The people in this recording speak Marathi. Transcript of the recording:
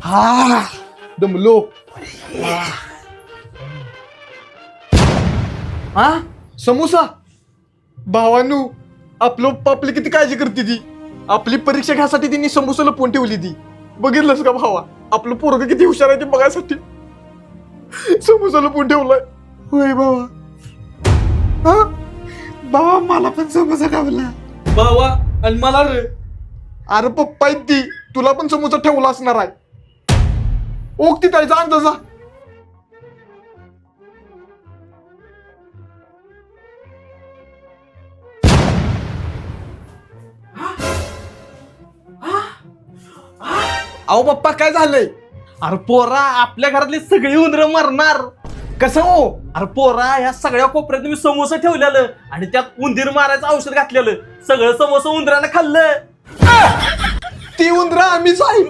हा दमलो. हा समोसा. भावानू आपली किती काळजी करते ती. आपली परीक्षा घ्यासाठी तिने समोसा लपवून ठेवली ती. बघितलंस का भावा आपलं पोरग किती हुशार आहे ते बघायसाठी समोसा लपवून ठेवलाय. होय भावा. हा भावा मला पण समोसा खावला. भावा आणि मला रे. अरे पप्पा आहेत ती तुला पण समोसा ठेवला असणार आहे. ओक ती जायचा अंदाजा. अहो पप्पा काय झालंय. अरे पोरा आपल्या घरातली सगळी उंदरं मरणार. कसं हो. अरे पोरा ह्या सगळ्या कोपऱ्यात मी समोसा ठेवलेलं आणि त्यात उंदीर मारायचं औषध घातलेलं. सगळं समोसा उंदरानं खाल्लं. ती उंदरा आम्हीच आहे.